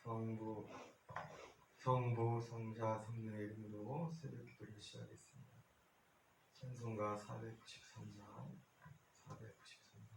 성부, 성부, 성자, 성령의 이름으로 새벽 기도를 시작하겠습니다. 찬송가 493장, 493장.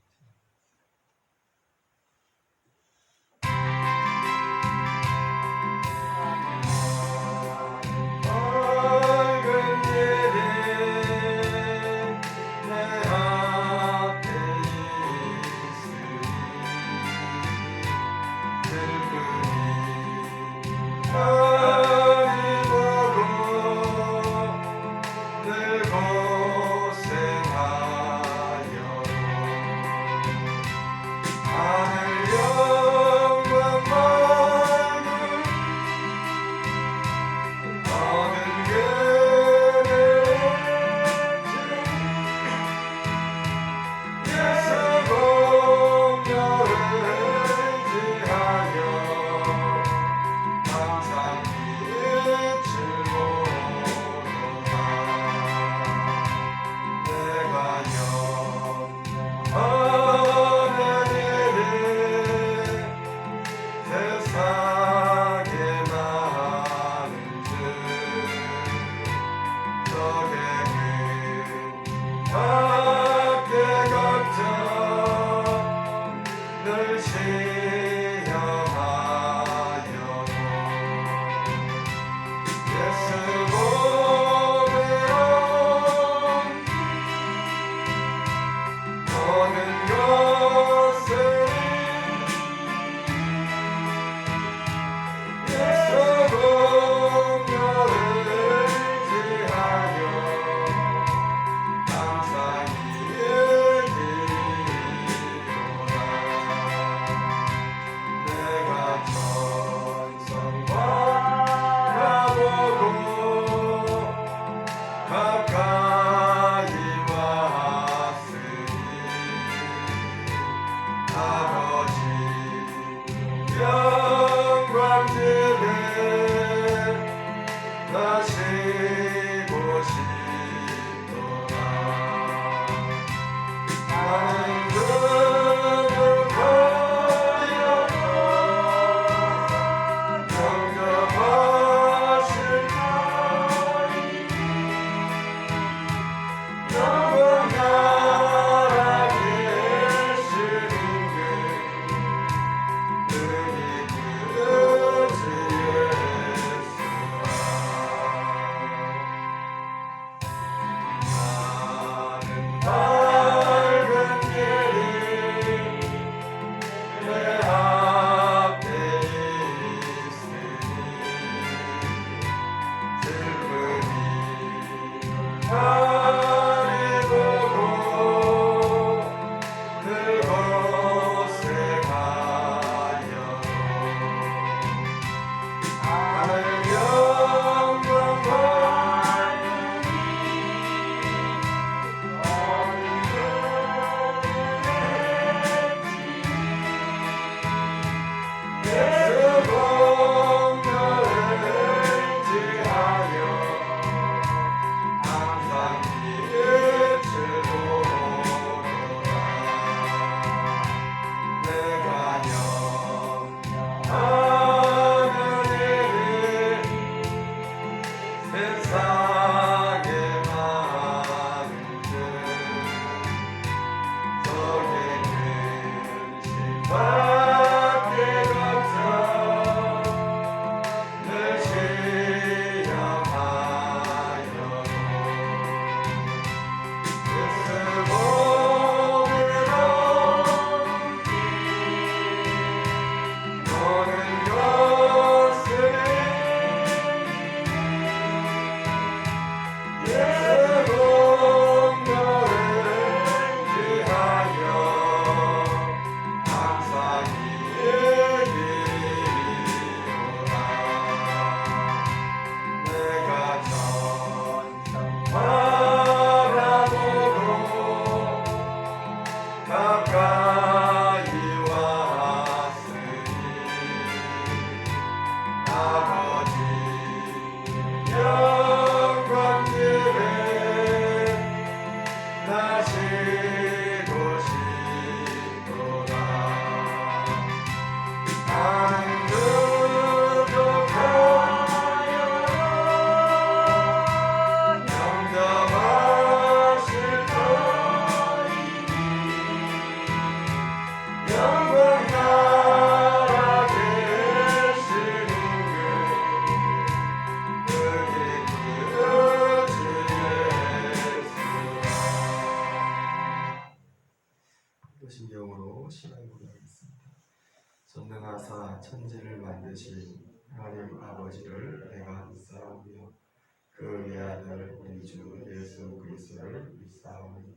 그 외아들 우리 주 예수 그리스도를 믿사오니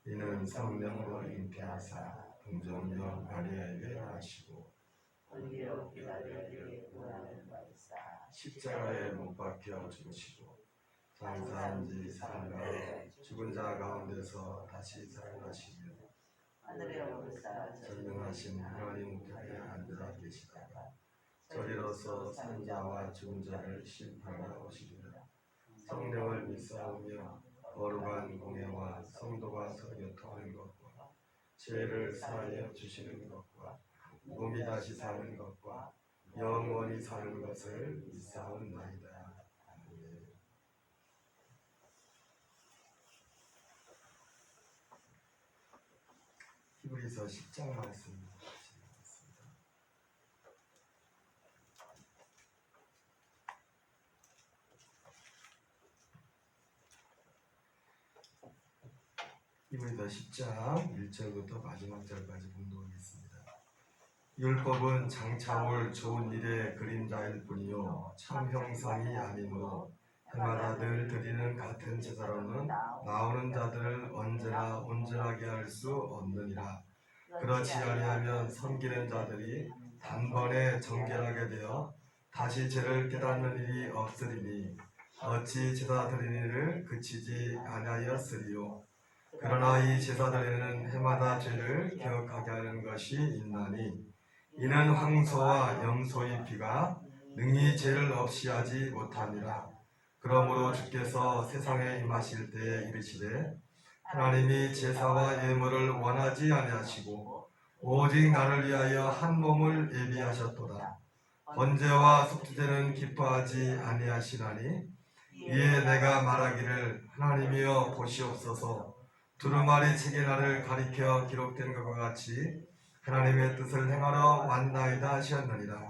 이는 성령으로 잉태하사 동정녀 마리아에게 나시고 우리로 기다리게 구하는 바이사 십자가에 못 박혀 죽으시고 장사한 지 사흘 만에 죽은 자 가운데서 다시 살아나시며 하늘에 오르사 전능하신 하나님 우편에 앉아 계시다가 저리로서 산 자와 죽은 자를 심판하러 오시리라. 성령을 믿사오며 거룩한 공예와 성도가 서로 교통하는 것과 죄를 사하여 주시는 것과 몸이 다시 사는 것과 영원히 사는 것을 믿사옵나이다. 아멘. 히브리서 10장 말씀 읽겠습니다. 히브리서 10장 1절부터 마지막 절까지 공독하겠습니다. 율법은 장차 올 좋은 일의 그림자일 뿐이요 참 형상이 아니므로 해마다 늘 드리는 같은 제사로는 나오는 자들을 언제나 온전하게 할 수 없느니라. 그렇지 아니하면 섬기는 자들이 단번에 정결하게 되어 다시 죄를 깨닫는 일이 없으리니 어찌 제사 드리는 일을 그치지 아니하였으리요. 그러나 이 제사 드리는 해마다 죄를 기억하게 하는 것이 있나니 이는 황소와 염소의 피가 능히 죄를 없이 하지 못하니라. 그러므로 주께서 세상에 임하실 때에 이르시되 하나님이 제사와 예물을 원하지 아니하시고 오직 나를 위하여 한 몸을 예비하셨도다. 번제와 속죄제는 기뻐하지 아니하시나니 이에 내가 말하기를 하나님이여 보시옵소서 두루마리 책에 나를 가리켜 기록된 것과 같이 하나님의 뜻을 행하러 왔나이다 하셨느니라.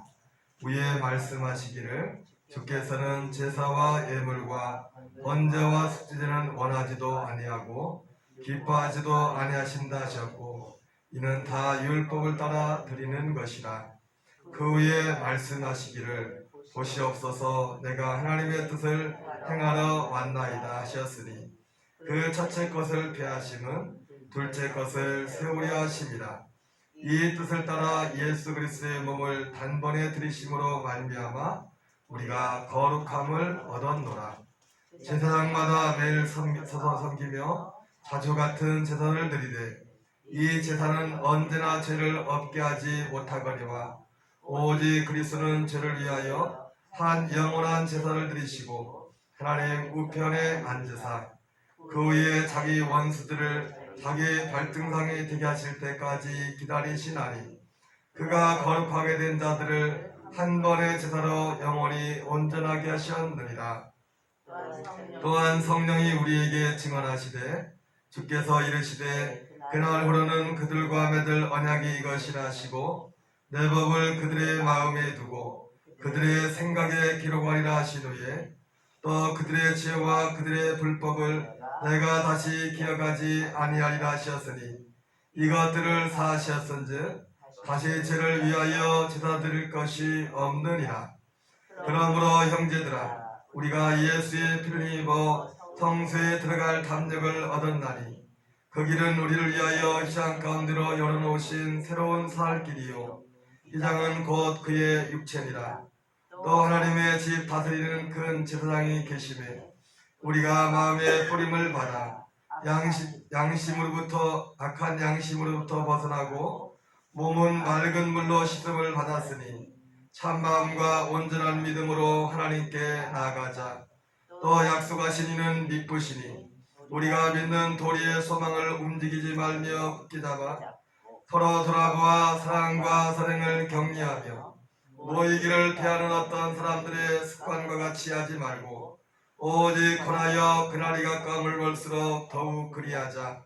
위에 말씀하시기를 주께서는 제사와 예물과 번제와 속죄제는 원하지도 아니하고 기뻐하지도 아니하신다 하셨고 이는 다 율법을 따라 드리는 것이라. 그 위에 말씀하시기를 보시옵소서 내가 하나님의 뜻을 행하러 왔나이다 하셨으니 그 첫째 것을 폐하심은 둘째 것을 세우려 하심이라. 이 뜻을 따라 예수 그리스도의 몸을 단번에 들이심으로 말미암아 우리가 거룩함을 얻었노라. 제사장마다 매일 서서 섬기며 자주 같은 제사를 드리되 이 제사는 언제나 죄를 없게 하지 못하거니와 오직 그리스도는 죄를 위하여 한 영원한 제사를 드리시고 하나님 우편에 앉으사 그 위에 자기 원수들을 자기 발등상에 되게 하실 때까지 기다리시나니 그가 거룩하게 된 자들을 한 번의 제사로 영원히 온전하게 하셨느니라. 또한 성령이 우리에게 증언하시되 주께서 이르시되 그날 후로는 그들과 맺을 언약이 이것이라 하시고 내 법을 그들의 마음에 두고 그들의 생각에 기록하리라 하신 후에 또 그들의 죄와 그들의 불법을 내가 다시 기억하지 아니하리라 하셨으니 이것들을 사하셨은즉 다시 죄를 위하여 제사 드릴 것이 없느니라. 그러므로 형제들아 우리가 예수의 피를 입어 성소에 들어갈 담력을 얻었나니 그 길은 우리를 위하여 휘장 가운데로 열어놓으신 새로운 살 길이요 휘장은 곧 그의 육체니라. 또 하나님의 집 다스리는 큰 제사장이 계시매 우리가 마음의 뿌림을 받아 양심으로부터 악한 양심으로부터 벗어나고 몸은 맑은 물로 씻음을 받았으니 참마음과 온전한 믿음으로 하나님께 나아가자. 또 약속하신 이는 믿으시니 우리가 믿는 도리의 소망을 움직이지 말며 굳게 잡아 서로 돌아보아 사랑과 선행을 격려하며 모이기를 피하는 어떤 사람들의 습관과 같이 하지 말고 오직 권하여 그날이 가까움을 볼수록 더욱 그리하자.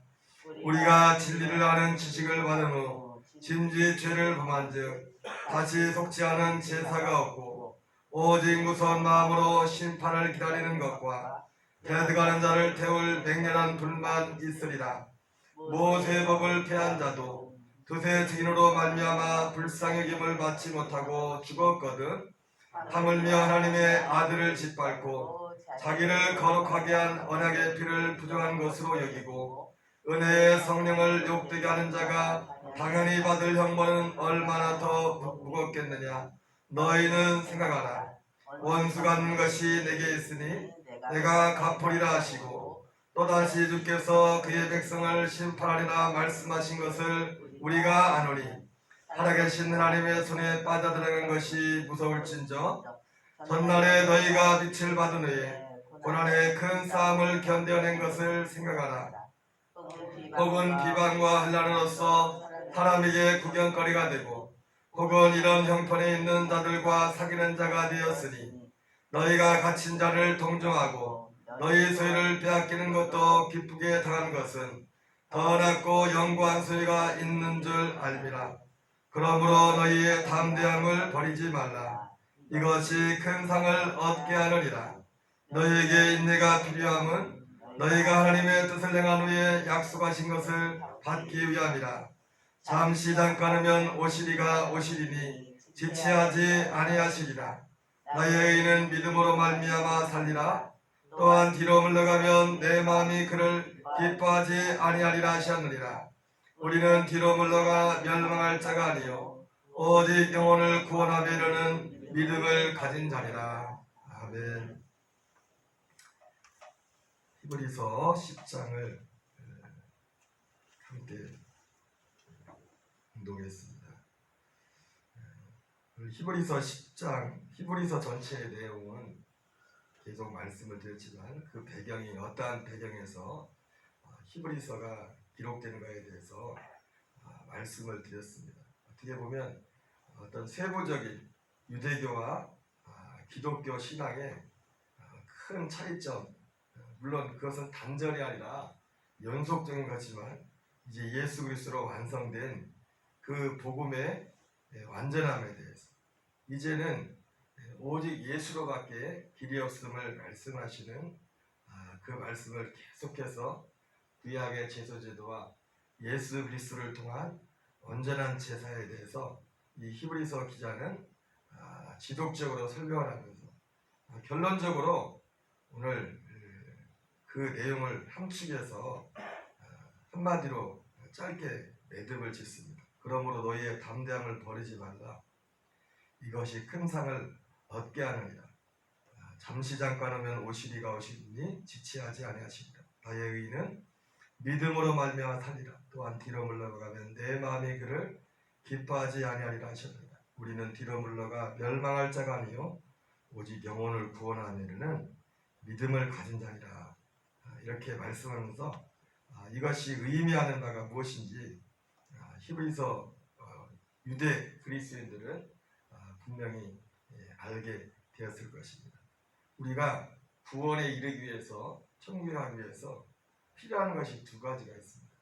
우리가 진리를 아는 지식을 받은 후 진지 죄를 범한즉 다시 속지 않은 제사가 없고 오직 무서운 마음으로 심판을 기다리는 것과 대득하는 자를 태울 맹렬한 불만 있으리라. 모세의 법을 폐한 자도 두세 증인으로 말미암아 불쌍히 여김을 받지 못하고 죽었거든 하물며 하나님의 아들을 짓밟고 자기를 거룩하게 한 언약의 피를 부정한 것으로 여기고 은혜의 성령을 욕되게 하는 자가 당연히 받을 형벌은 얼마나 더 무겁겠느냐. 너희는 생각하라. 원수 갚는 것이 내게 있으니 내가 갚으리라 하시고 또다시 주께서 그의 백성을 심판하리라 말씀하신 것을 우리가 아노니 살아계신 하나님의 손에 빠져들어가는 것이 무서울진저 전날에 너희가 빛을 받은 후에 고난의 큰 싸움을 견뎌낸 것을 생각하라. 혹은 비방과 환난으로서 사람에게 구경거리가 되고 혹은 이런 형편에 있는 자들과 사귀는 자가 되었으니 너희가 갇힌 자를 동정하고 너희 소유를 빼앗기는 것도 기쁘게 당한 것은 더 낫고 영구한 소유가 있는 줄 알미라. 그러므로 너희의 담대함을 버리지 말라. 이것이 큰 상을 얻게 하느니라. 너희에게 인내가 필요함은 너희가 하나님의 뜻을 행한 후에 약속하신 것을 받기 위함이라. 잠시 잠깐이면 오시리가 오시리니 지체하지 아니하시리라. 나의 의인은 믿음으로 말미암아 살리라. 또한 뒤로 물러가면 내 마음이 그를 기뻐하지 아니하리라 하셨느니라. 우리는 뒤로 물러가 멸망할 자가 아니요 오직 영혼을 구원하며 이르는 믿음을 가진 자리라. 아멘. 히브리서 10장을 함께 공독했습니다. 히브리서 10장, 히브리서 전체의 내용은 계속 말씀을 드렸지만 그 배경이 어떠한 배경에서 히브리서가 기록되는가에 대해서 말씀을 드렸습니다. 어떻게 보면 어떤 세부적인 유대교와 기독교 신앙의 큰 차이점, 물론 그것은 단절이 아니라 연속적인 것이지만 이제 예수 그리스도로 완성된 그 복음의 완전함에 대해서 이제는 오직 예수로밖에 길이 없음을 말씀하시는 그 말씀을 계속해서 구약의 제소제도와 예수 그리스도를 통한 온전한 제사에 대해서 이 히브리서 기자는 지속적으로 설명을 하면서 결론적으로 오늘 그 내용을 함축해서 한마디로 짧게 매듭을 짓습니다. 그러므로 너희의 담대함을 버리지 말라. 이것이 큰 상을 얻게 하느니라. 잠시 잠깐 오면 오시리가 오시니 지체하지 아니하시리라. 나의 의인은 믿음으로 말미암아 살리라. 또한 뒤로 물러가면 내 마음이 그를 기뻐하지 아니하리라 하셨느니라. 우리는 뒤로 물러가 멸망할 자가 아니요 오직 영혼을 구원하는 믿음을 가진 자니라. 이렇게 말씀하면서 이것이 의미하는 바가 무엇인지 히브리서 유대 그리스도인들은 분명히 알게 되었을 것입니다. 우리가 구원에 이르기 위해서, 천국에 가기 위해서 필요한 것이 두 가지가 있습니다.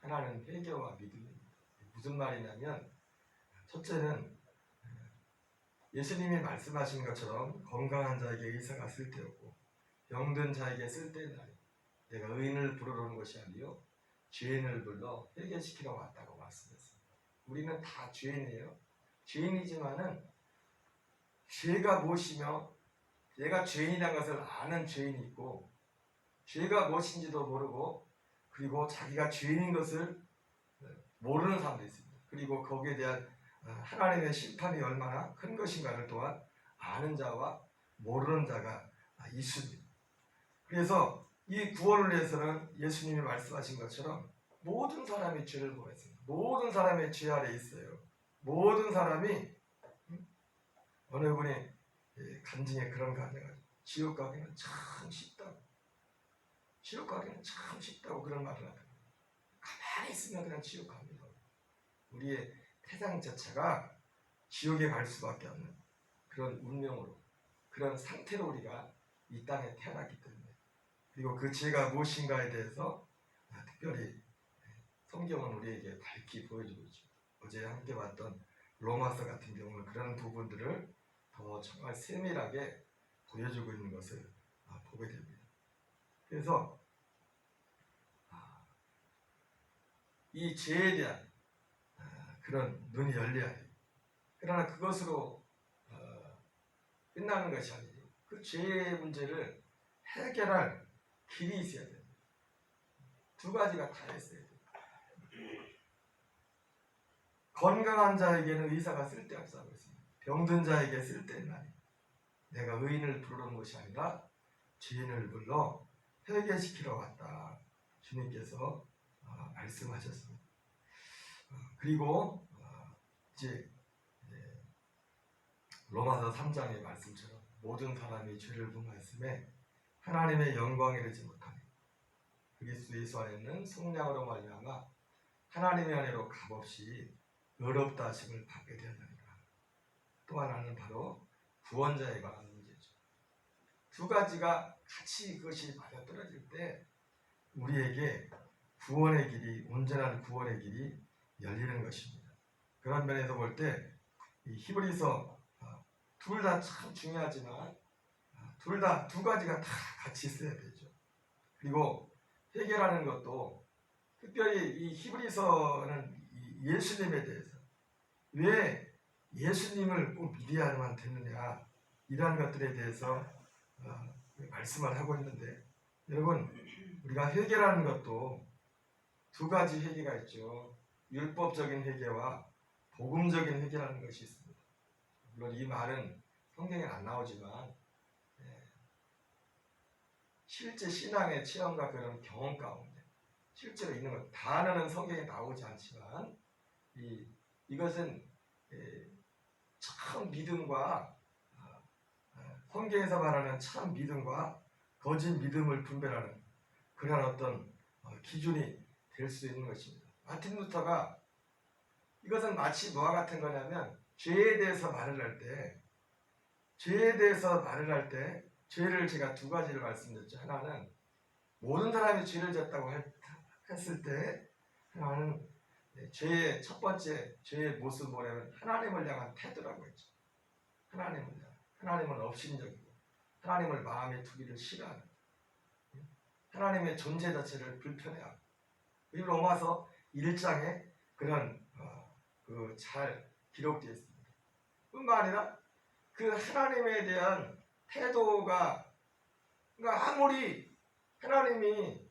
하나는 회개와 믿음입니다. 무슨 말이냐면 첫째는 예수님이 말씀하신 것처럼 건강한 자에게 의사가 쓸데없고 병든 자에게 쓸데있는 날이 내가 의인을 부르러 온 것이 아니요 죄인을 불러 회개시키러 왔다고 말씀했습니다. 우리는 다 죄인이에요. 죄인이지만은 죄가 무엇이며 내가 죄인이라는 것을 아는 죄인이 있고 죄가 무엇인지도 모르고 그리고 자기가 죄인인 것을 모르는 사람도 있습니다. 그리고 거기에 대한 하나님의 심판이 얼마나 큰 것인가를 또한 아는 자와 모르는 자가 있습니다. 그래서 이 구원을 위해서는 예수님이 말씀하신 것처럼 모든 사람이 죄를 범했습니다. 모든 사람의 죄 아래 있어요. 모든 사람이 어느 분이 간증에 그런 간증을 지옥 가기는 참 쉽다고 지옥 가기는 참 쉽다고 그런 말을 하더라고요. 가만히 있으면 그냥 지옥 갑니다. 우리의 태생 자체가 지옥에 갈 수밖에 없는 그런 운명으로 그런 상태로 우리가 이 땅에 태어났기 때문에 그리고 그 죄가 무엇인가에 대해서 특별히 성경은 우리에게 밝히 보여주고 있죠. 어제 함께 봤던 로마서 같은 경우는 그런 부분들을 더 정말 세밀하게 보여주고 있는 것을 보게 됩니다. 그래서 이 죄에 대한 그런 눈이 열려야 돼요. 그러나 그것으로 끝나는 것이 아니에요. 그 죄의 문제를 해결할 길이 있어야 돼요. 두 가지가 다 있어야 돼요. 건강한 자에게는 의사가 쓸데없어 하고 있습니다. 병든 자에게 쓸데있나니 내가 의인을 부르는 것이 아니라 죄인을 불러 회개시키러 왔다. 주님께서 말씀하셨습니다. 그리고 이제 로마서 3장의 말씀처럼 모든 사람이 죄를 범하였음에 하나님의 영광에 이르지 못하니 그리스도 예수 안에는 속량으로 말미암아 하나님의 은혜로 값없이 의롭다 하심을 받게 되었느니라. 또 하나는 바로 구원자에 관한 문제죠. 두 가지가 같이 그것이 맞아떨어질 때 우리에게 구원의 길이, 온전한 구원의 길이 열리는 것입니다. 그런 면에서 볼 때 이 히브리서 둘 다 참 중요하지만 둘 다 두 가지가 다 같이 있어야 되죠. 그리고 해결하는 것도 특별히 이 히브리서는 예수님에 대해서 왜 예수님을 꼭 믿어야만 되느냐 이러한 것들에 대해서 말씀을 하고 있는데 여러분 우리가 해결하는 것도 두 가지 회개가 있죠. 율법적인 회개와 복음적인 회개라는 것이 있습니다. 물론 이 말은 성경에 안 나오지만 실제 신앙의 체험과 그런 경험 가운데 실제로 있는 것 단어는 성경에 나오지 않지만 이것은 참 믿음과 성경에서 말하는 참 믿음과 거짓 믿음을 분별하는 그런 어떤 기준이 될 수 있는 것입니다. 마틴 루터가 이것은 마치 뭐와 같은 거냐면 죄에 대해서 말을 할 때 죄를 제가 두 가지를 말씀드렸죠. 하나는 모든 사람이 죄를 졌다고 했을 때 하나는 죄의 첫 번째 죄의 모습은 뭐냐면 하나님을 향한 태도라고 했죠. 하나님은 업신적이고 하나님을 마음에 두기를 싫어하는 하나님의 존재 자체를 불편해하고 이 로마서 1장에 그런 잘 기록되어 있습니다. 뿐만 아니라 그 하나님에 대한 태도가 그러니까 아무리 하나님이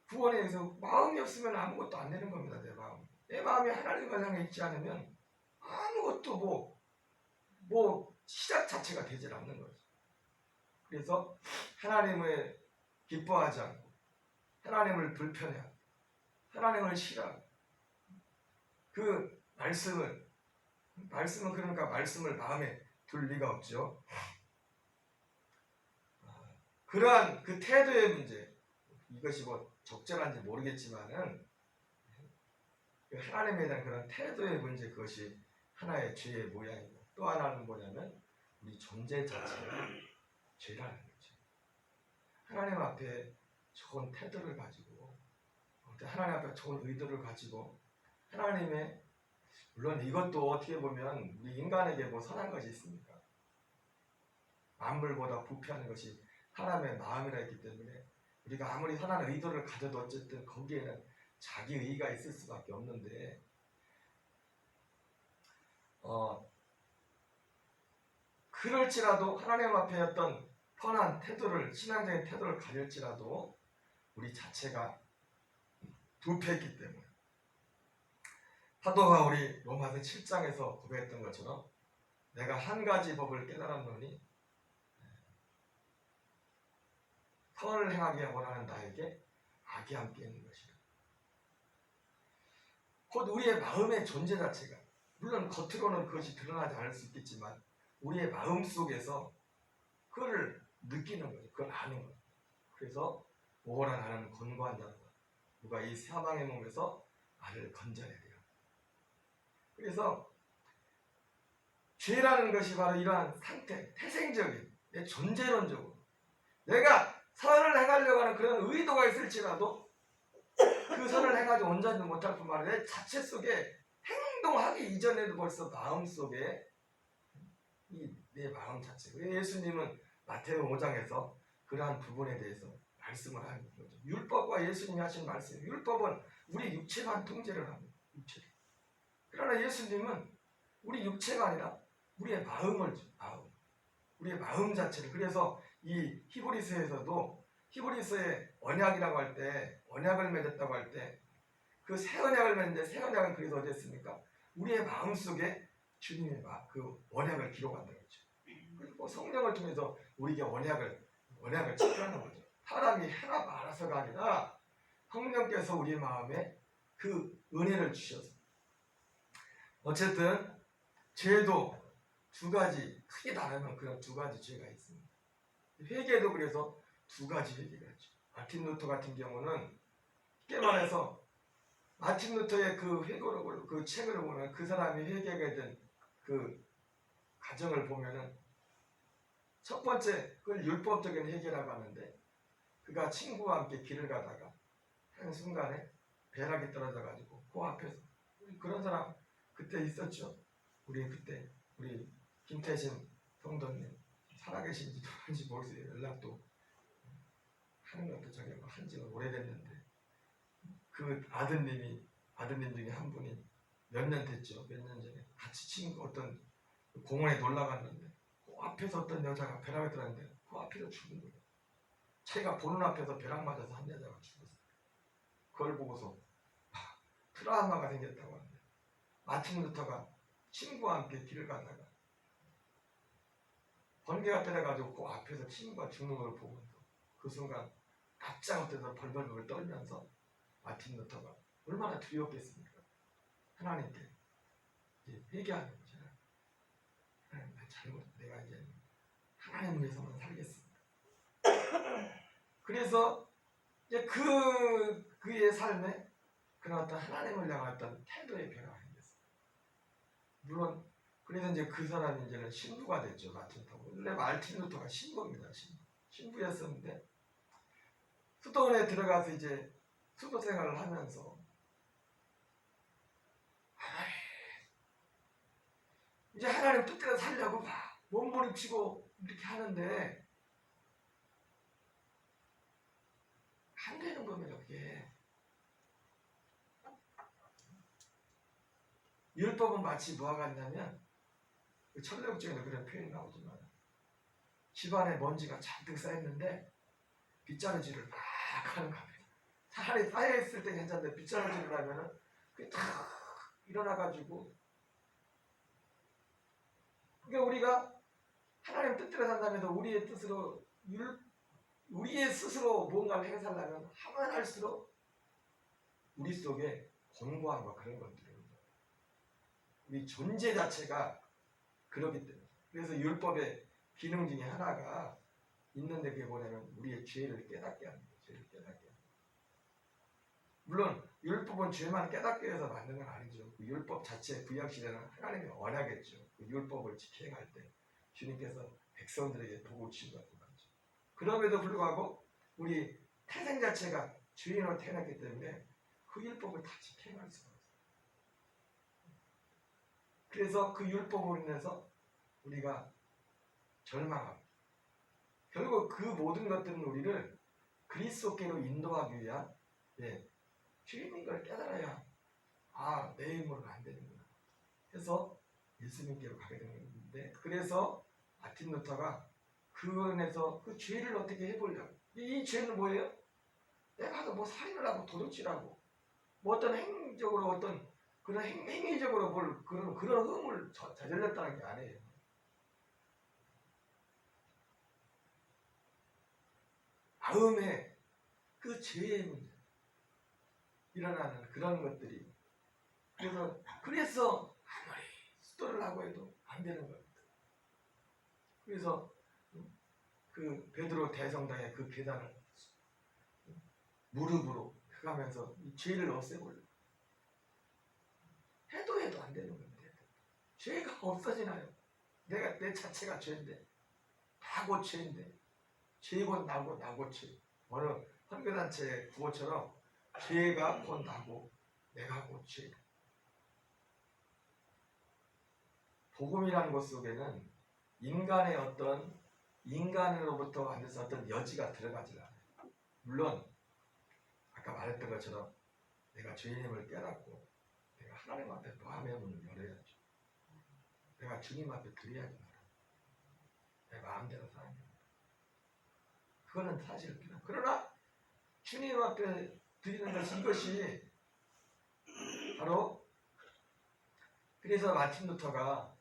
구원에 대해서 마음이 없으면 아무것도 안 되는 겁니다. 내 마음이 하나님을 향해 있지 않으면 아무것도 뭐 시작 자체가 되질 않는 거죠. 그래서 하나님을 기뻐하지 않고 하나님을 불편해하고 하나님을 싫어하고 그 말씀은 그러니까 말씀을 마음에 둘 리가 없죠. 그러한 그 태도의 문제 이것이 뭐 적절한지 모르겠지만은 하나님에 대한 그런 태도의 문제 그것이 하나의 죄의 모양이고 또 하나는 뭐냐면 우리 존재 자체가 죄라는 거죠. 하나님 앞에 좋은 태도를 가지고 하나님 앞에 좋은 의도를 가지고 하나님의 물론 이것도 어떻게 보면 우리 인간에게 뭐 선한 것이 있습니까? 만물보다 부패하는 것이 하나님의 마음이라 했기 때문에 우리가 아무리 선한 의도를 가져도 어쨌든 거기에는 자기 의의가 있을 수밖에 없는데 그럴지라도 하나님 앞에 어떤 선한 태도를 신앙적인 태도를 가질지라도 우리 자체가 부패했기 때문에 사도 바울이 로마서 7장에서 고백했던 것처럼 내가 한 가지 법을 깨달았노니 선을 행하기 원하는 나에게 악이 함께 있는 것이다. 곧 우리의 마음의 존재 자체가 물론 겉으로는 그것이 드러나지 않을 수 있겠지만 우리의 마음 속에서 그걸 느끼는 거죠. 그걸 아는 거죠. 그래서 오호라 나는 권고한 자다. 누가 이 사망의 몸에서 나를 건져내리라. 그래서 죄라는 것이 바로 이러한 상태, 태생적인 내 존재론적으로 내가 선을 행하려고 하는 그런 의도가 있을지라도 그 선을 행하지 온전히 못할 뿐만 아니라 내 자체 속에 행동하기 이전에도 벌써 마음속에 내 마음 자체 예수님은 마태오 5장에서 그러한 부분에 대해서 말씀을 하는 거죠. 율법과 예수님이 하신 말씀 율법은 우리 육체만 통제를 합니다. 육체를. 그러나 예수님은 우리 육체가 아니라 우리의 마음을 우리의 마음 자체를 그래서 이 히브리서에서도 히브리서의 언약이라고 할 때 언약을 맺었다고 할 때 그 새 언약을 맺는데 새 언약은 그래서 어디 했습니까? 우리의 마음속에 주님의 그 언약을 기록한다는 거죠. 그리고 성령을 통해서 우리에게 언약을 체크하는 거죠. 사람이 해가 많아서가 아니라 성령께서 우리 마음에 그 은혜를 주셔서 어쨌든 죄도 두 가지 크게 나누면 그런 두 가지 죄가 있습니다. 회개도 그래서 두 가지 회개가 있죠. 마틴 루터 같은 경우는 쉽게 말해서 마틴 루터의 그 회고록을 그 책을 보면 그 사람이 회개가 된 그 과정을 보면은 첫 번째 그걸 율법적인 회개라고 하는데 그가 친구와 함께 길을 가다가 한 순간에 벼락이 떨어져 가지고 그 앞에서 그런 사람 그때 있었죠. 우리 김태신 성도님 살아계신지도 한지 모르겠어요. 연락도 하는 것도 저기 한지는 오래됐는데 그 아드님 중에 한 분이 몇 년 됐죠. 몇 년 전에 같이 친구 어떤 공원에 놀러 갔는데 그 앞에서 어떤 여자가 벼락을 들었는데 그 앞에서 죽은 거예요. 자기가 보는 앞에서 벼락 맞아서 한 여자가 죽었어요. 그걸 보고서 트라우마가 생겼다고 하는데 마틴 루터가 친구와 함께 길을 가다가 번개가 때려가지고 그 앞에서 친구가 죽는 걸 보면서 그 순간 다짜고짜서 벌벌벌 떨면서 마틴 루터가 얼마나 두렵겠습니까? 하나님께 회개하는 거죠. 하나님 나 잘못 내가 이제 하나님 위해서만 살겠습니다. 그래서 이제 그의 삶에 그런 어떤 하나님을 향한 어떤 태도의 변화가 생겼어요. 물론 그래서 이제 그 사람이 이제는 신부가 됐죠. 마틴 루터. 원래 마틴 루터가 신부입니다. 신부였었는데 수도원에 들어가서 이제 수도 생활을 하면서 이제 하나님 뜻대로 살려고 막 몸부림치고 이렇게 하는데 안 되는 겁니다. 그게 율법은 마치 뭐와 같냐면 천례국정에도 그런 표현이 나오지만 집안에 먼지가 잔뜩 쌓였는데 빗자루질을 막 하는 겁니다. 차라리 쌓여있을 때 괜찮은데 빗자루질을 하면은 그게 탁 일어나가지고 그러니까 우리가 하나님 뜻대로 산다면서 우리의 스스로 무언가를 행사하려면 하면 할수록 우리 속에 권고함과 그런 것들이 우리 존재 자체가 그렇기 때문에 그래서 율법의 기능 중에 하나가 있는데 그게 뭐냐면 우리의 죄를 깨닫게 하는 거예요. 죄를 깨닫게 하는 거예요. 물론 율법은 죄만 깨닫게 해서 만든 건 아니죠. 그 율법 자체 구약시대는 하나님의 언약이었죠. 그 율법을 집행할 때 주님께서 백성들에게 복을 주신다고 하죠. 그럼에도 불구하고 우리 태생 자체가 죄인으로 태어났기 때문에 그 율법을 다 집행할 수가 없어요. 그래서 그 율법으로 인해서 우리가 절망하고 결국 그 모든 것들은 우리를 그리스도께로 인도하기 위한 주인인 걸 깨달아야 내 힘으로는 안 되는구나 해서 예수님께로 가게 되는 건데 그래서 마틴 루터가 그 안에서 그 죄를 어떻게 해보려고 이 죄는 뭐예요? 내가 뭐 살인을 하고 도둑질하고 뭐 어떤 행적으로 어떤 그런 행위적으로 뭘 그런 흠을 저질렀다는 게 아니에요. 마음에 그 죄의 문제 일어나는 그런 것들이 그래서 아무리 수도를 하고 해도 안 되는 겁니다. 그래서 그 베드로 대성당의 그 계단을 무릎으로 가면서 이 죄를 없애보려고 해도 안 되는 겁니다. 죄가 없어지나요? 내 자체가 죄인데 다 곧 죄인데 죄 곧 나고 나고 죄 어느 선교단체의 구호처럼 죄가 곧 나고 내가 곧 죄. 복음이라는 것 속에는 인간의 어떤 인간으로부터 완전히 어떤 여지가 들어가지 않아요. 물론 아까 말했던 것처럼 내가 죄인임을 깨닫고 내가 하나님 앞에 마음의 문을 열어야죠. 내가 주님 앞에 드려야지 말아. 내 마음대로 살아야 됩니다. 그거는 사실입니다. 그러나 주님 앞에 드리는 것이 이것이 바로, 그래서 마틴 루터가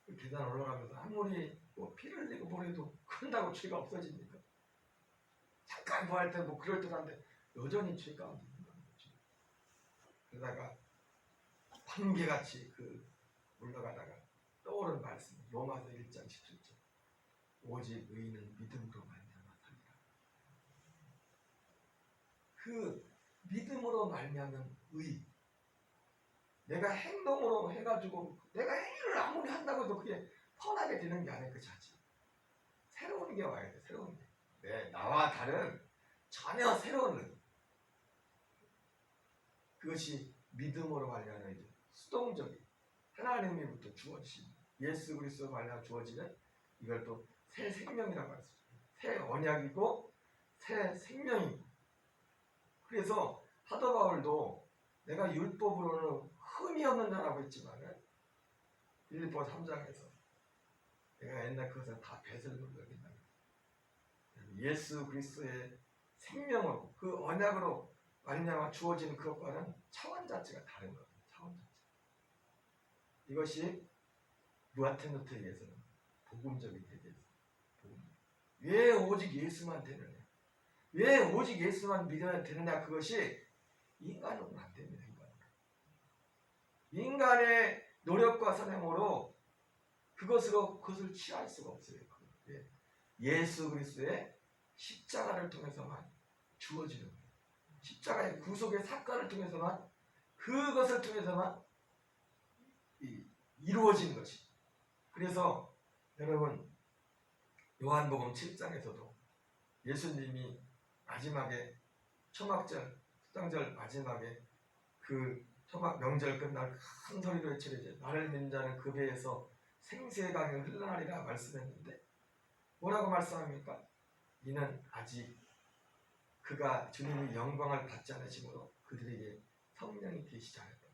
그 계단 올라가면서 아무리 뭐 피를 흘리고 보내도 그런다고 죄가 없어집니까? 잠깐 구할 때 뭐 그럴 듯한데 여전히 죄 가운데 있는 거죠. 그러다가 번개같이 그 올라가다가 떠오른 말씀, 로마서 1장 17절. 오직 의인은 믿음으로 말미암아 살리라. 그 믿음으로 말미암은 의. 내가 행동으로 해가지고 내가 행위를 아무리 한다고 해도 그게 편하게 되는 게 아니에요. 그 자체. 새로운 게 와야 돼. 새로운 게. 네, 나와 다른 전혀 새로운 의. 그것이 믿음으로 말미암는 이제 수동적인 하나님으로부터 주어진 예수 그리스도 말미암아 주어지는 이걸 또 새 생명이라고 할 수 있어요. 새 언약이고 새 생명이고. 그래서 사도 바울도 내가 율법으로는 흠이 없는 자라고 했지만은 빌립보 3장에서 내가 옛날 그것은 다 배설물로 여긴다. 예수 그리스도의 생명으로 그 언약으로 말미암아 주어지는 그것과는 차원 자체가 다른 거예요. 차원 자체. 이것이 마틴 루터에 의해서는 복음적인 대개에서 왜 오직 예수만 되느냐? 왜 오직 예수만 믿어야 되느냐? 그것이 인간으로는 안 됩니다. 인간의 노력과 선행으로 그것을 취할 수가 없어요. 예수 그리스도의 십자가를 통해서만 주어지는 거예요. 십자가의 구속의 사건을 통해서만 그것을 통해서만 이루어지는 것이. 그래서 여러분 요한복음 7장에서도 예수님이 마지막에 초막절, 수장절 마지막에 그 초막 명절 끝날 큰 소리로 외치되 나를 믿는 자는 그 배에서 생수의 강이 흘러나리라 말씀했는데 뭐라고 말씀합니까? 이는 아직 그가 주님의 영광을 받지 않으심으로 그들에게 성령이 계시지 않았다.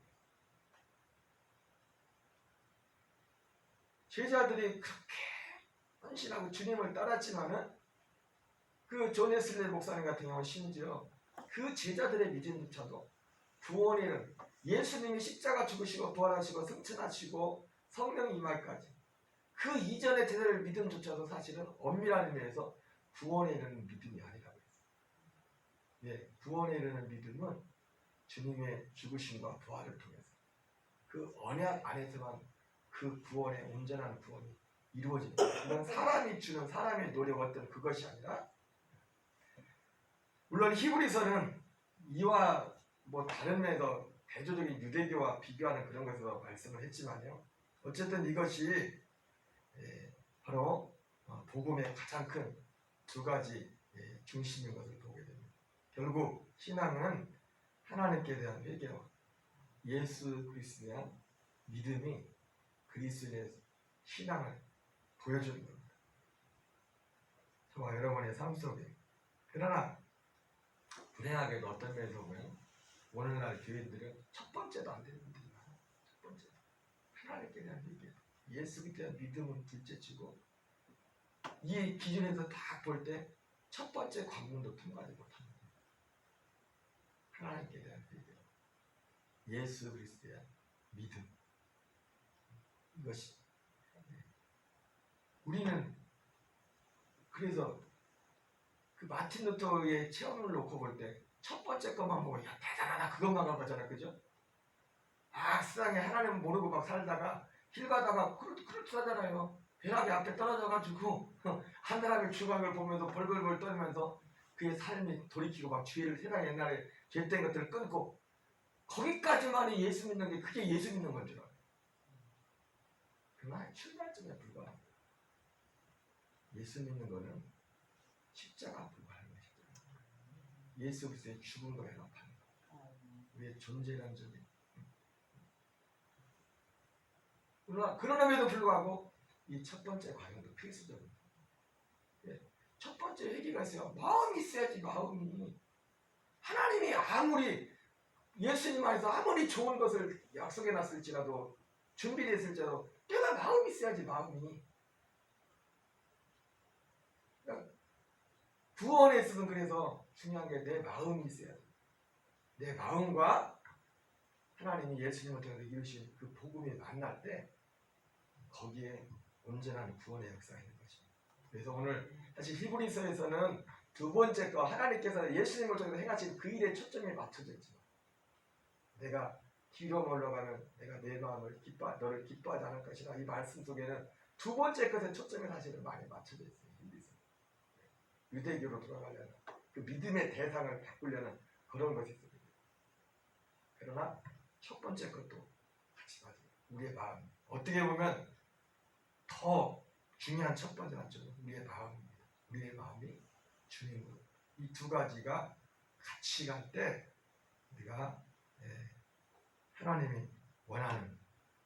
제자들이 그렇게 헌신하고 주님을 따랐지만은 그 존 웨슬리 목사님 같은 경우는 심지어 그 제자들의 믿음조차도 구원에 이른 예수님이 십자가 죽으시고 부활하시고 승천하시고 성령 임할까지 그 이전의 제자들의 믿음조차도 사실은 엄밀한 의미에서 구원에 이르는 믿음이 아니라고 했어요. 예, 구원에 이르는 믿음은 주님의 죽으심과 부활을 통해서 그 언약 안에서만 그 구원의 온전한 구원이 이루어집니다. 이건 사람이 주는 사람의 노력 어떤 그것이 아니라, 물론 히브리서는 이와 뭐 다른 면에서 대조적인 유대교와 비교하는 그런 것으로 말씀을 했지만요. 어쨌든 이것이 바로 복음의 가장 큰 두 가지 중심인 것을 보게 됩니다. 결국 신앙은 하나님께 대한 회개와 예수 그리스도에 대한 믿음이 그리스도의 신앙을 보여주는 겁니다. 저와 여러분의 삶 속에. 그러나 불행하게도 어떤 면에서 보면 오늘날 교인들은 첫 번째도 안 되는 분들이 많아요. 첫 번째 하나님께 대한 회개, 예수 그리스도에 대한 믿음은 둘째치고 이 기준에서 딱 볼 때 첫 번째 관문도 통과하지 못합니다. 하나님께 대한 회개, 예수 그리스도에 대한 믿음, 이것이 우리는 그래서 그 마틴 루터의 체험을 놓고 볼 때 첫 번째 것만 보고 야 대단하다 그것만 가보잖아, 그죠? 아 세상에 하나님 모르고 막 살다가 길 가다가 그렇다잖아요. 벼락이 앞에 떨어져가지고 하늘하늘 주광을 보면서 벌벌벌 떨면서 그의 삶이 돌이키고 막 죄를 세상 옛날에 죄된 것들을 끊고 거기까지만이 예수 믿는 게 그게 예수 믿는 건 줄 알아요. 그러나 출발점에 불과합니다. 예수 믿는 거는 십자가 불과한 것이죠. 예수 그리스도의 죽음과 연합하는 것. 우리의 존재란 점이. 그러남에도 불구하고 이 첫 번째 과정도 필수적입니다. 첫 번째 회개가 있어요. 마음이 있어야지. 마음이. 하나님이 아무리 예수님 안에서 아무리 좋은 것을 약속해놨을지라도 준비됐을지라도 내가 마음이 있어야지. 마음이. 구원에 있어서는 그래서 중요한 게 내 마음이 있어야 돼. 내 마음과 하나님이 예수님을 통해서 이루신 그 복음이 만날 때 거기에 온전한 구원의 역사가 있는 것입니다. 그래서 오늘 사실 히브리서에서는 두 번째 거 하나님께서 예수님을 통해서 행하신 그 일에 초점이 맞춰져 있지만 내가 뒤로 올라가면 내가 내 마음을 너를 기뻐하지 않을 것이다. 이 말씀 속에는 두 번째 것에 초점이 사실은 많이 맞춰져 있어요. 유대교로 돌아가려는 그 믿음의 대상을 바꾸려는 그런 것이 있거든요. 그러나 첫 번째 것도 같이 맞아요. 우리의 마음. 어떻게 보면 더 중요한 첫 번째 단점은 우리의 마음입니다. 우리의 마음이 주님으로. 이 두 가지가 같이 갈 때 우리가 하나님이 원하는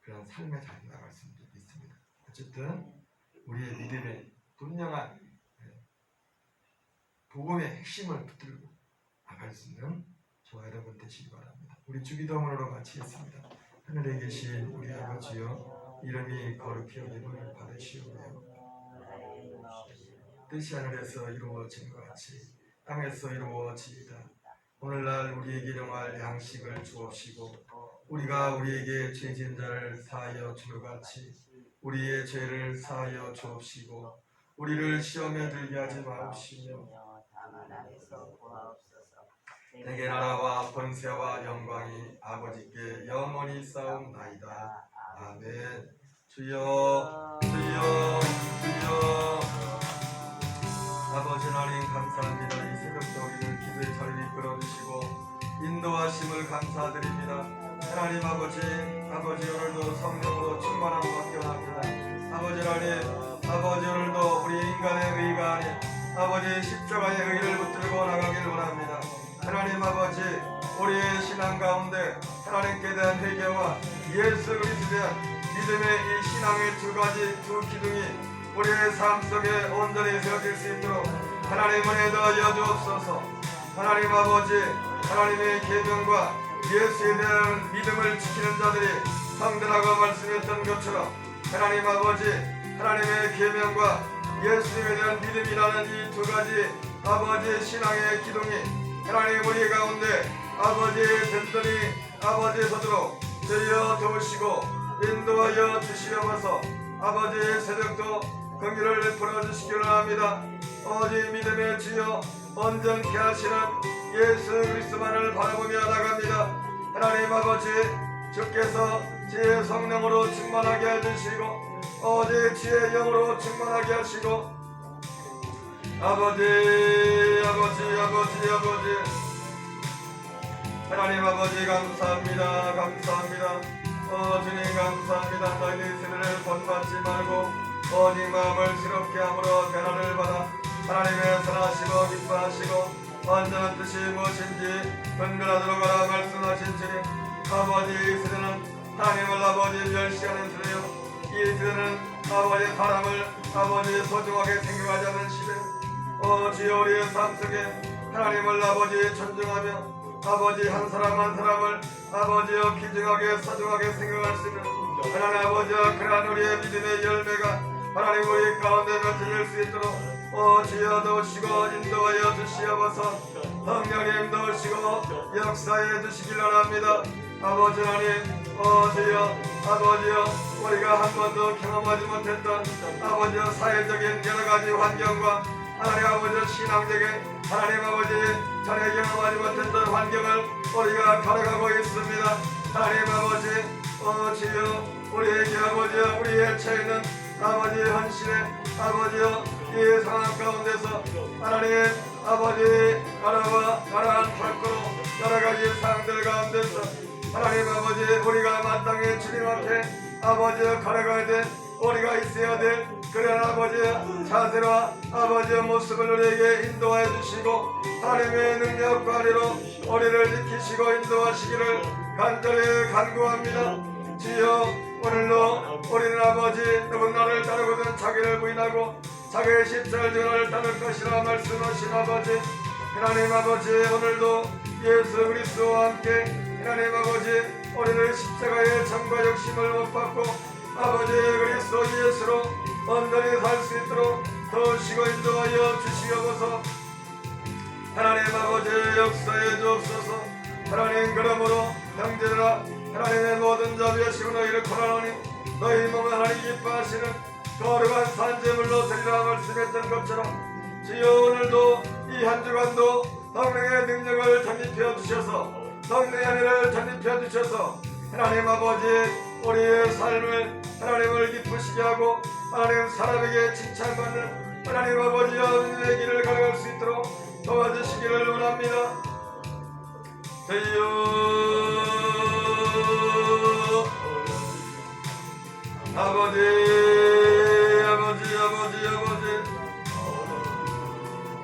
그런 삶의 자리에 나갈 수 있습니다. 어쨌든 우리의 믿음의 분명한 복음의 핵심을 붙들고 나갈 수 있는 저와 여러분 되시기 바랍니다. 우리 주기도문으로 마치겠습니다. 하늘에 계신 우리 아버지여, 이름이 거룩히 여김을 받으시오며 뜻이 하늘에서 이루어진 것 같이 땅에서 이루어지이다. 오늘날 우리에게 일용할 양식을 주옵시고 우리가 우리에게 죄진 자를 사하여 주는 같이 우리의 죄를 사하여 주옵시고 우리를 시험에 들게 하지 마옵시며 내게 나라와 권세와 영광이 아버지께 영원히 싸움나이다. 아멘. 주여 주여 주여. 아버지 하나님 감사합니다. 이 새벽도 우리를 기도의 자리를 이끌어주시고 인도하심을 감사드립니다. 하나님 아버지 오늘도 성령으로 충만함을 받게 합니다. 아버지 하나님 아버지 오늘도 우리 인간의 의가 아닌 아버지 십자가의 의를 붙들고 나가길 원합니다. 하나님 아버지 우리의 신앙 가운데 하나님께 대한 회개와 예수 그리스도에 대한 믿음의 이 신앙의 두 기둥이 우리의 삶 속에 온전히 세워질 수 있도록 하나님 은혜 더하여 주옵소서. 하나님 아버지 하나님의 계명과 예수에 대한 믿음을 지키는 자들이 성전하고 말씀했던 것처럼 하나님 아버지 하나님의 계명과 예수님에 대한 믿음이라는 이 두 가지 아버지의 신앙의 기둥이 하나님 우리 가운데 아버지 든든히 아버지 서도록 되어 도우시고 인도하여 주시옵소서. 아버지의 새벽도 긍휼을 베풀어 주시기를 합니다. 아버지 믿음의 주여 온전케 하시는 예수 그리스도만을 바라보며 나갑니다. 하나님 아버지 주께서 지혜의 성령으로 충만하게 해주시고 어제 지혜의 영으로 충만하게 하시고 아버지 하나님 아버지 감사합니다. 주님 감사합니다. 너희들 세대를 본받지 말고 오직 마음을 새롭게 함으로 변화를 받아 하나님의 선하시고 기뻐하시고 완전한 뜻이 무엇인지 분별하도록 하라 말씀하신 주님. 아버지 이 세대는 하나님을 아버지 멸시하는 세대요, 이 세대는 아버지의 사람을 아버지 소중하게 생각하지 않는 시대. 주여 우리의 삶 속에 하나님을 아버지 존중하며 아버지 한 사람 한 사람을 아버지여 귀중하게 소중하게 생각할 수 있는 하나님 아버지여 그러한 우리의 믿음의 열매가 하나님 우리 가운데 맺어질 수 있도록 주여 도우시고 인도하여 주시옵소서. 성령님 도우시고 역사해 주시길 원합니다. 아버지 하나님 주여 아버지여 우리가 한 번도 경험하지 못했던 아버지여 사회적인 여러가지 환경과 하나님 아버지 신앙적인 하나님 아버지 전에 경험하지 못했던 환경을 우리가 걸어가고 있습니다. 하나님 아버지 주여 우리에게 아버지여 우리의 처해는 아버지 헌신의 아버지여 이 상황 가운데서 하나님 아버지 나라와 밖으로 여러가지 상황들 가운데서 하나님 아버지 우리가 마땅히 주님 앞에 아버지여 걸어가야 될 우리가 있어야 될 그런 아버지의 자세와 아버지의 모습을 우리에게 인도해 주시고 하나님의 능력과 은혜로 우리를 지키시고 인도하시기를 간절히 간구합니다. 주여 오늘도 우리는 아버지 누군가를 따르거든 자기를 부인하고 자기의 십자가를 전을 따를 것이라 말씀하신 아버지 하나님 아버지 오늘도 예수 그리스도와 함께 하나님 아버지 우리를 십자가의 정과 욕심을 못 받고 아버지 그리스도 예수로 온전히 살 수 있도록 도우시고 인도하여 주시옵소서. 아버지 역사해 주옵소서. 하나님 그러므로 형제들아 하나님의 모든 자비하시고 너희를 권하노니 너희 몸을 하나님 기뻐하시는 거룩한 산재물로 드리라 말씀했던 것처럼 주여 오늘도 이 한 주간도 성령의 능력을 전입해 주셔서 성령의 은혜를 전입해 주셔서 하나님 아버지 우리의 삶을 하나님을 기쁘시게 하고 하나님 사람에게 칭찬받는 하나님 아버지와 은혜의 길을 걸어갈 수 있도록 도와주시기를 원합니다. 주여 아버지 아버지 아버지 아버지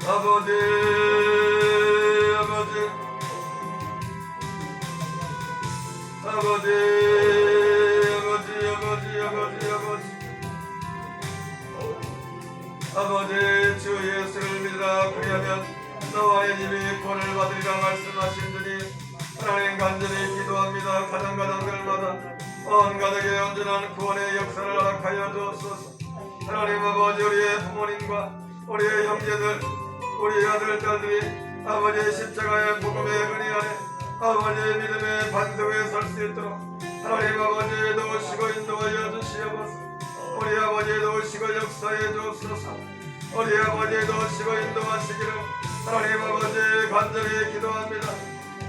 아버지 아버지 아버지 아버지 주 예수를 믿으라 그리하면 너와 의 집이 구원을 받으리라 말씀하신더니 하나님 간절히 기도합니다. 가정가정들마다 온 가족의 온전한 구원의 역사를 허락하여 주옵소서. 하나님 아버지 우리의 부모님과 우리의 형제들 우리 아들 딸들이 아버지의 십자가의 복음의 은혜 안에 아버지의 믿음의 반석에 설 수 있도록 하나님 아버지 도우시고 인도하여 주시옵소서. 우리 아버지 도우시고 역사해 주옵소서. 우리 아버지 도우시고 인도하시기를 하나님 아버지 간절히 기도합니다.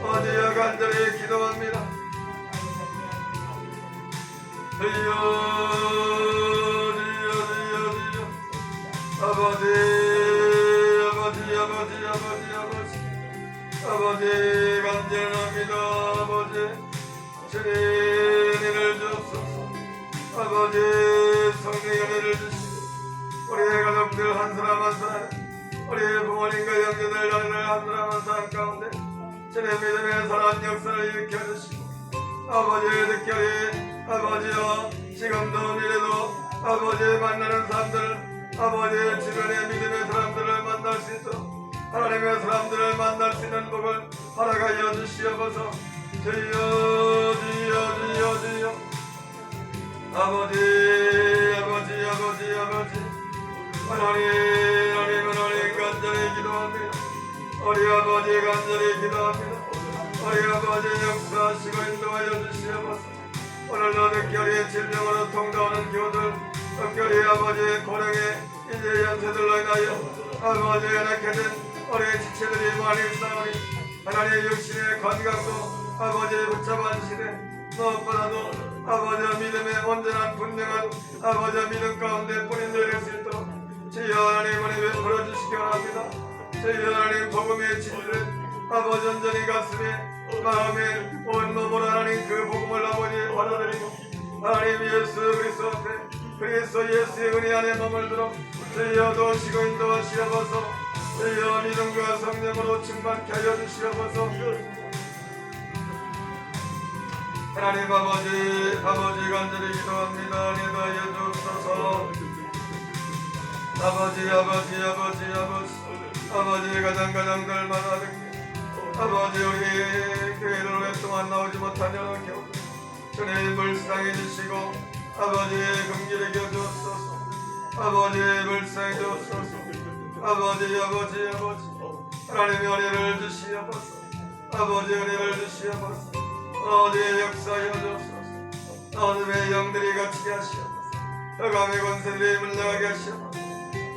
어디여 간절히 기도합니다. 주여 아버지 아버지 아버지 아버지 아버지 아버지 간절합니다. 아버지 주님 은혜를 주옵소서. 아버지 성령의 은혜를 주시고 우리의 가족들 한 사람 한 사람 우리의 부모님과 형제들 나를 한 사람 한 사람 가운데 주님 믿음의 선한 역사를 일으켜주시고 아버지의 특별히 아버지여 지금도 미래도 아버지의 만나는 사람들 아버지의 주변의 믿음의 사람들을 만날 수 있도록 하나님의 사람들을 만날 수 있는 복을 허락하여 주시옵소서. 주여 주여 주여 주여 아버지 아버지 아버지 아버지 하나님 간절히 기도합니다. 우리 아버지 간절히 기도합니다. 우리 아버지 역사하시고 인도하여 주시옵소서. 오늘도 특별히 질병으로 통과하는 교들 특별히 아버지의 고령에 이제 연세들로 인하여 아버지의 낙해진 우리 지체들이 많이 싸우니 하나님의 육신의 건강도 아버지의 붙잡은 시대 무엇보다도 아버지의 믿음의 온전한 분명한 아버지의 믿음 가운데 뿌리 내릴 수 있도록 주여 하나님 은혜 베풀어 주시기 바랍니다. 주여 하나님 복음의 진리를 아버지 온전히 가슴에 마음에 온몸으로 하나님 그 복음을 아버지 받아들이고 하나님 예수 그리스도 앞에 그리스도 예수의 은혜 안에 머물도록 주여 도우시고 인도하시옵소서. 주여 믿음과 성령으로 충만케 하여 주시옵소서. 하나님 아버지 간절히 기도합니다. 은혜하여 주옵소서. 아버지 가정들마다 아버지 우리 교회를 오랫동안 나오지 못한 여러 교우들 주님 불쌍해 주시고 아버지 긍휼히 여겨주옵소서. 아버지 불쌍해 주옵소서. 아버지 하나님의 은혜를 주시옵소서. 아버지 은혜를 주시옵소서. 어디에 역사하여 주옵소서. 어둠의 영들이 갇히게 하시옵소서. 흑암의 권세들이 물러가게 하시옵소서.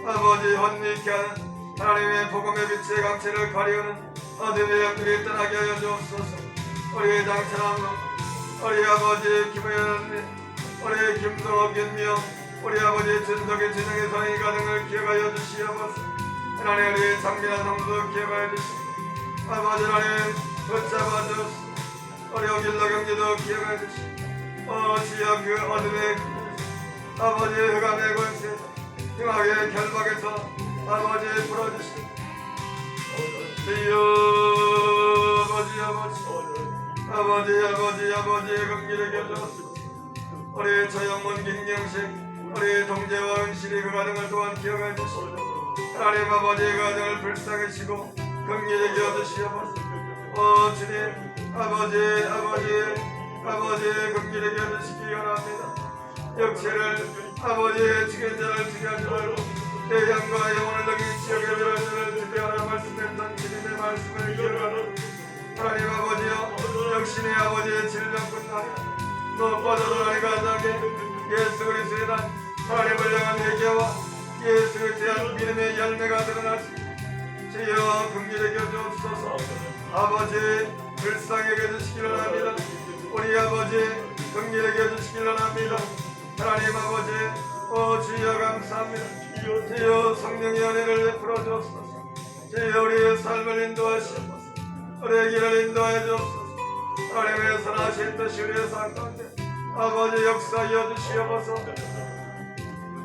아버지 혼미케 하는 하나님의 복음의 빛의 강체를 가리우는 어둠의 영들이 떠나게 하여 주옵소서. 우리의 장천함 우리 아버지 김호연 우리 김동욱 김미영 우리 아버지 준덕의 진영의 성의 가정을 기억하여 주시옵소서. 하나님 우리 장민한 성도 기억하여 주시고 아버지 하나님 붙잡아 주옵소서. 우리 오길로 경제도 기억하여 주시고 주여 그 어둠의 아버지 흑암의 권세 흉악의 결박에서 아버지 풀어주시고 주여 아버지 긍휼히 여겨주옵소서. 우리 저영문 김경식 우리 동재와 은실이 그 가정을 또한 기억해 주시고 하나님 아버지의 가정을 불쌍히시고 긍휼히 여겨주시옵소서. 주님 아버지 긍휼히 여겨주시기 원합니다. 역체를 아버지의 죽인자를 죽여주지 말고 내 양과 영혼을 넘긴 지역의 별을 지배하라 말씀했던 주님의 말씀을 기억해 승하리라. 무엇보다도 하나님 가장에 예수 그리스도의 하나님을 향한 회개와 예수 그리스도에 대한 믿음의 열매가 드러나시 주여 긍휼히 여겨주옵소서. 아버지 불쌍히 여겨주시기를 합니다. 우리 아버지 긍휼히 여겨주시기를 합니다. 하나님 아버지 주여 감사합니다. 주여 성령의 은혜를 베풀어 주옵소서. 주여 우리의 삶을 인도하시옵소서. 우리의 길을 인도하여 주옵소서. 하나님의 선하신 뜻이 우리의 삶 가운데 아버지 역사하여 주시옵소서.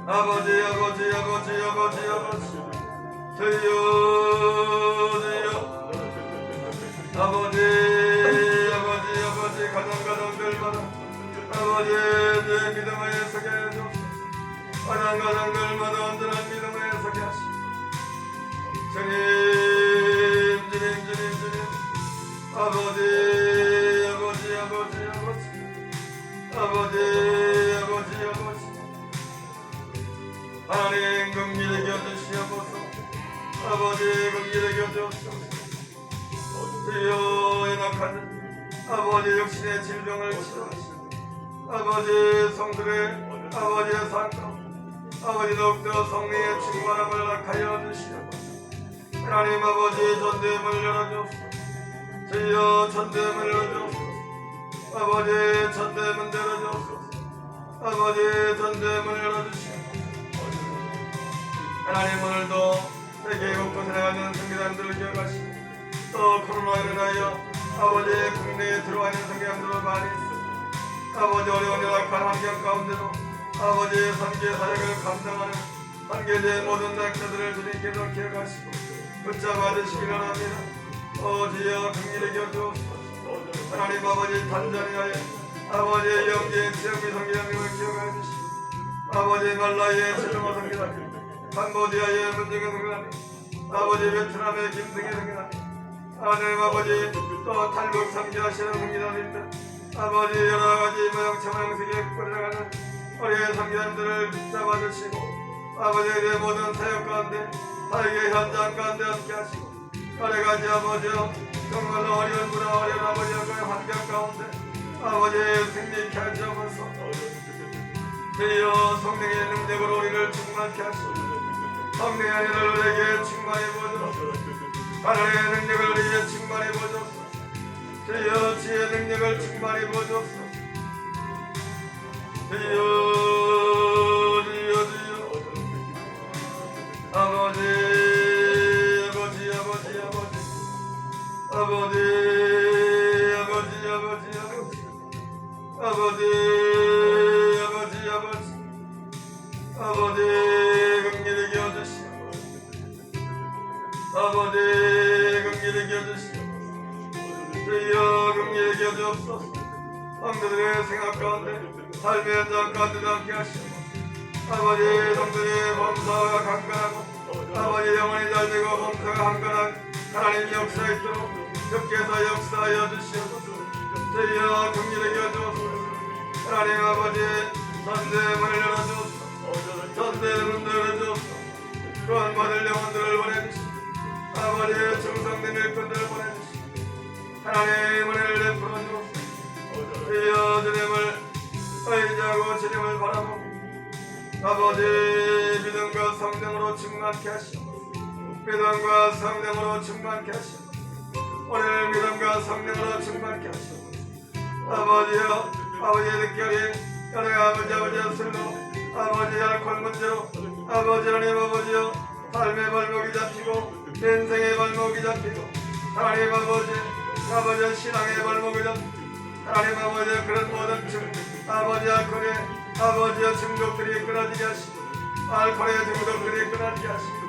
아버지 주여 아버지 가정들마다 아버지 내 믿음을 서게 하여 주옵소서. 가정들마다 온전한 믿음을 서게 하시옵소서. 주님 아버지 하나님 긍휼히 여겨주시옵소서. 아버지 긍휼히 여겨주옵소서. 주여 연약한 아버지 육신의 질병을 치료하시고 아버지 성들의 아버지의 삶과 아버지 더욱더 성령의 충만함을 낙하여 주시옵소서. 하나님 아버지 전대문을 열어주옵소서. 주여 전대문을 열어주옵소서. 아버지 전대문 열어주옵소서. 아버지 전대문을 열어주시옵소서. 하나님 오늘도 세계 곳곳에 나가는 성교단들을 기억하시고 또 코로나로 인하여 아버지 국내에 들어와 있는 성교단들을 많이 있습니다. 아버지 어려운 열악한 환경 가운데도 아버지의 선교 사역을 감당하는 선교제의 모든 낙자들을 주님께서 기억하시고 붙잡아 주시기를 합니다. 주여 긍휼히 여겨주옵소서. 하나님 아버지 탄자니아의 아버지의 영계의 지역미 성교단님을 기억하여 주시고 아버지 말라이의 최종호 성교단님 캄보디아의 문정의 성교단님 아버지 베트남의 김승희 성교단님 하나님 아버지 또 탈북 선교하시는 성교단님들 아버지 여러가지 모양체 모양색에 끌어가는 우리의 성교단들을 붙잡아 주시고 아버지의 모든 사역 가운데 사역의 현장 가운데 함께 하시고 여러가지 아버지여 정말로 어려운 문화 어려운 아버지의 그 환경 가운데 아버지의 승리케 하시옵소서. 주여 성령의 능력으로 우리를 충만케 하시고 성령의 은혜를 우리에게 충만히 부어주옵소서. 하나님의 능력을 우리에게 충만히 부어주옵소서. 주여 지혜의 능력을 충만히 부어주옵소서. 주여 아버지 긍휼히 여겨주시오. 아버지 긍휼히 여겨주시오. 주여 긍휼히 여겨주옵소서. 성도들의 생각 가운데 삶의 현장 가운데 함께 하시오. 아버지 성도의 범사가 강건하고 아버지 영혼이 잘되고 범사가 강건한 하나님 역사에 있도록 주께서 역사하여 주시옵소서. 주여 긍휼히 여겨주옵소서. 하나님 아버지 전대문을 열어주옵소서. 전대문을 열어주옵소서. 구원받을 영혼들을 보내주시고 아버지의 충성된 일꾼들을 보내주시고 하나님의 은혜를 베풀어 주옵소서. 주여 주님을 의지하고 주님을 바라보고 아버지 믿음과 성령으로 충만케 하시옵소서. 믿음과 성령으로 충만케 하시옵소서. 오늘 믿음과 성령으로 충만케 하시옵소서. 아버지여 아버지의 특별히 연애 아버지의 술로 아버지 알코올 문제로 아버지 하나님 아버지여 삶의 발목이 잡히고 인생의 발목이 잡히고 하나님 아버지 신앙의 발목이 잡히고 하나님 아버지 그런 모든 아버지 알코올의 아버지의 중독들이 끊어지게 하시고 알코올의 중독들이 끊어지게 하시고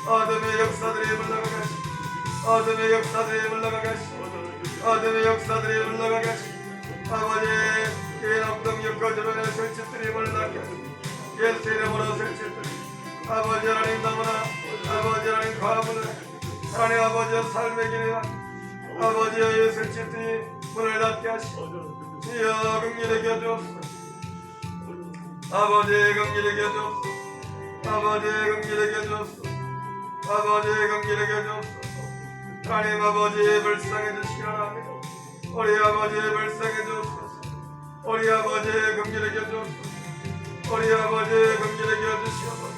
어둠의 역사들이 물러가게 하시고 어둠의 역사들이 물러가게 하시고 어둠의 역사들이 물러가게 하시고 아버지의 인업동 육거주변의 설치들이 물러가게 하시고 예수 이름으로 설치들 아버지 하나님 너무나 아버지 하나님 과분을 하나님 아버지의 삶의 길이나 아버지의 설치들이 문을 닫게 하시고 주여 긍휼히 여겨주옵소서. 아버지 긍휼히 여겨주옵소서. 아버지 긍휼히 여겨주옵소서. 아버지 긍휼히 여겨주옵소서. 하나님 아버지 불쌍해 주시기 바랍니다. 우리 아버지 불쌍해 주옵소서. 우리 아버지 긍휼히 여겨주옵소서. 우리 아버지 긍휼히 여겨주시옵소서.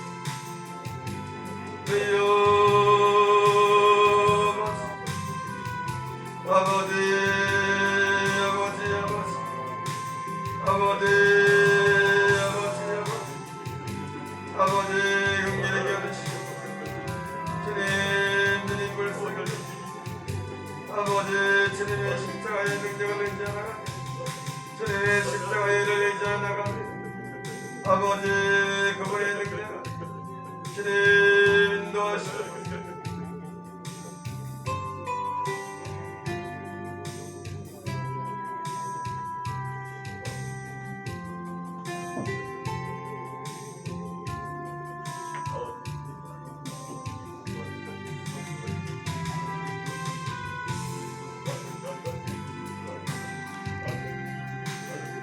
아버지 긍휼히 여겨주시옵소서. 주님 불쌍히 아버지 주님의 십자가의 능력을 의지하나가 주님의 십자가의 일을 의지하나가 아버지 그분의 능력을 주님 인도하시옵소서.